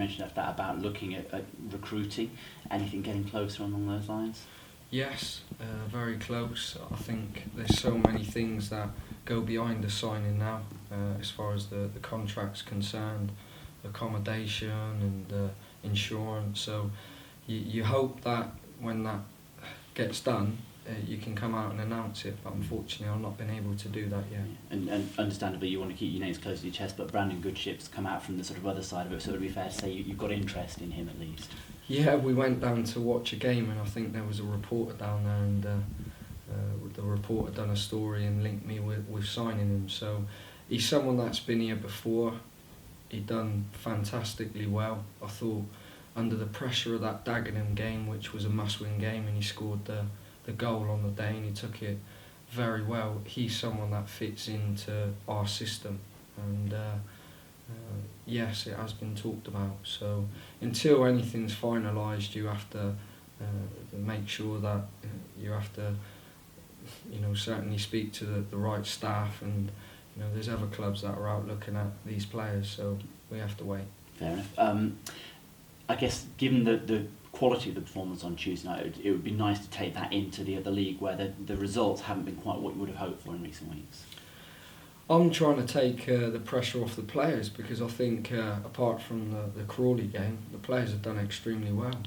mentioned after that about looking at recruiting. Anything getting closer along those lines? Yes, very close. I think there's so many things that go behind the signing now, as far as the contract's concerned, accommodation and insurance. So you hope that when that gets done, you can come out and announce it, but unfortunately I've not been able to do that yet. And understandably you want to keep your names close to your chest, but Brandon Goodship's come out from the sort of other side of it, so it would be fair to say you've got interest in him at least. Yeah, we went down to watch a game and I think there was a reporter down there and the reporter done a story and linked me with signing him. So he's someone that's been here before. He done fantastically well. I thought under the pressure of that Dagenham game, which was a must-win game, and he scored the goal on the day and he took it very well. He's someone that fits into our system, and yes, it has been talked about. So until anything's finalised, you have to make sure that you have to, certainly speak to the right staff, and there's other clubs that are out looking at these players, so we have to wait. Fair enough. I guess given the quality of the performance on Tuesday night, it would be nice to take that into the other league where the results haven't been quite what you would have hoped for in recent weeks. I'm trying to take the pressure off the players, because I think apart from the Crawley game, the players have done extremely well,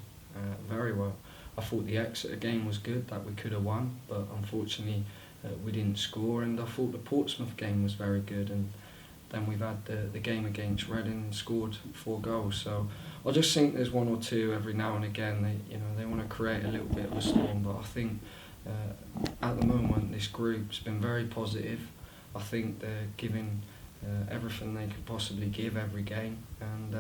very well. I thought the Exeter game was good, that we could have won, but unfortunately we didn't score, and I thought the Portsmouth game was very good, and then we've had the game against Reading and scored 4 goals. So I just think there's one or two every now and again. They want to create a little bit of a storm, but I think at the moment this group's been very positive. I think they're giving everything they could possibly give every game, and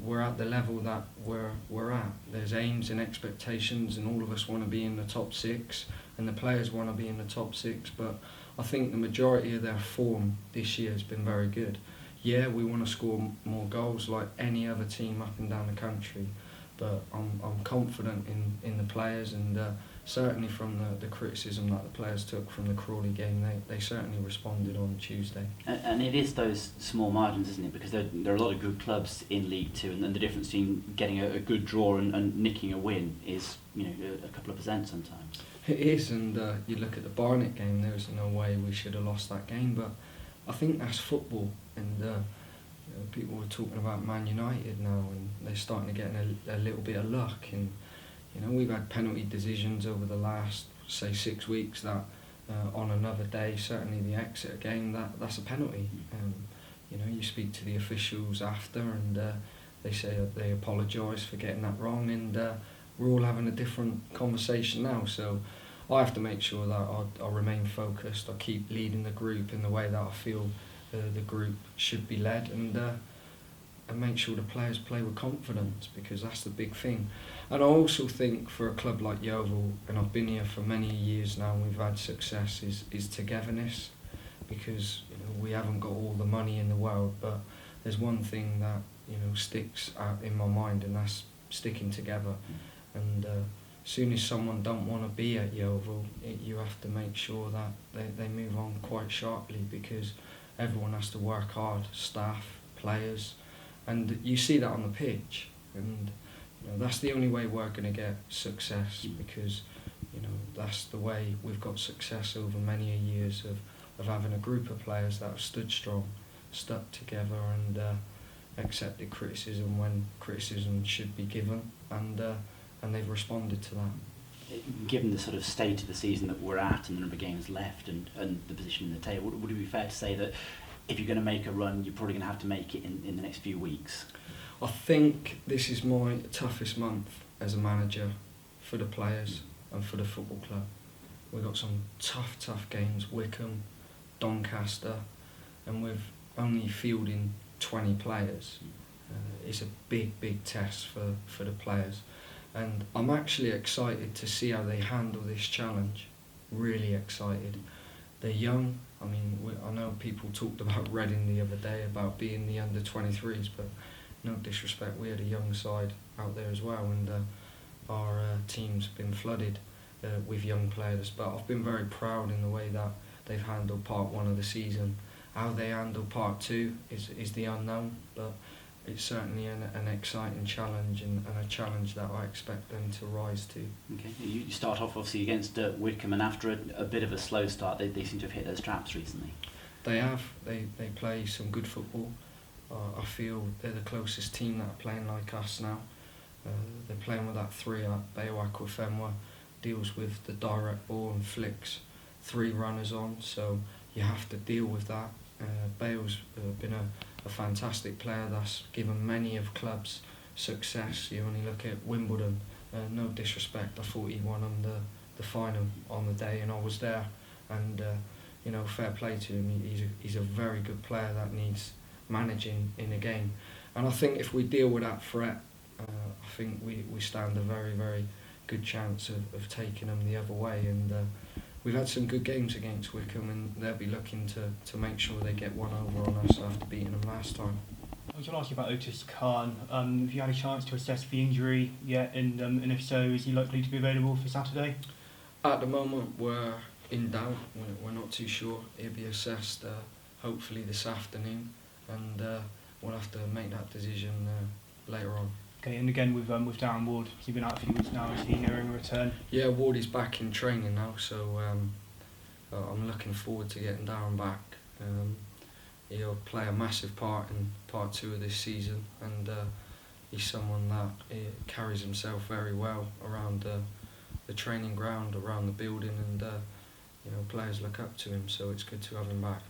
we're at the level that we're at. There's aims and expectations, and all of us want to be in the top 6, and the players want to be in the top 6. But I think the majority of their form this year has been very good. Yeah, we want to score more goals like any other team up and down the country, but I'm confident in the players, and certainly from the criticism that the players took from the Crawley game, they certainly responded on Tuesday. And it is those small margins, isn't it? Because there are a lot of good clubs in League Two, and then the difference between getting a good draw and nicking a win is a couple of percent sometimes. It is, and you look at the Barnet game, there's no way we should have lost that game, but I think that's football, and people were talking about Man United now, and they're starting to get a little bit of luck, and we've had penalty decisions over the last, say, 6 weeks that on another day, certainly the Exeter game, that's a penalty. You speak to the officials after, and they say that they apologise for getting that wrong, and we're all having a different conversation now. So I have to make sure that I remain focused, I keep leading the group in the way that I feel the group should be led, and make sure the players play with confidence, because that's the big thing. And I also think for a club like Yeovil, and I've been here for many years now and we've had success, is togetherness, because we haven't got all the money in the world, but there's one thing that sticks out in my mind, and that's sticking together. And as soon as someone don't want to be at Yeovil, you have to make sure that they move on quite sharply, because everyone has to work hard, staff, players, and you see that on the pitch, and that's the only way we're going to get success, because that's the way we've got success over many years of having a group of players that have stood strong, stuck together, and accepted criticism when criticism should be given, and they've responded to that. Given the sort of state of the season that we're at and the number of games left and the position in the table, would it be fair to say that if you're going to make a run, you're probably going to have to make it in the next few weeks? I think this is my toughest month as a manager for the players and for the football club. We've got some tough games, Wycombe, Doncaster, and with only fielding 20 players. It's a big test for the players. And I'm actually excited to see how they handle this challenge. Really excited. They're young. I mean, I know people talked about Reading the other day about being the under-23s, but no disrespect, we had a young side out there as well, and our team's been flooded with young players. But I've been very proud in the way that they've handled part 1 of the season. How they handle part 2 is the unknown, but it's certainly an exciting challenge and a challenge that I expect them to rise to. Okay, you start off obviously against Wycombe, and after a bit of a slow start, they seem to have hit their straps recently. They have. They play some good football. I feel they're the closest team that are playing like us now. They're playing with that three at Wycombe Wanderers, deals with the direct ball and flicks 3 runners on, so you have to deal with that. Bale's been a fantastic player that's given many of clubs success. You only look at Wimbledon, no disrespect, I thought he won them the final on the day and I was there, and fair play to him. He's a very good player that needs managing in a game, and I think if we deal with that threat, I think we stand a very, very good chance of taking them the other way, and we've had some good games against Wycombe and they'll be looking to make sure they get one over on us after beating them last time. I was going to ask you about Otis Khan. Have you had a chance to assess the injury yet, and if so, is he likely to be available for Saturday? At the moment we're in doubt, we're not too sure. He'll be assessed hopefully this afternoon, and we'll have to make that decision later on. Okay, and again with Darren Ward, he's been out a few weeks now, is he nearing a return? Yeah, Ward is back in training now, so I'm looking forward to getting Darren back. He'll play a massive part in part 2 of this season, and he's someone that carries himself very well around the training ground, around the building, and players look up to him, so it's good to have him back.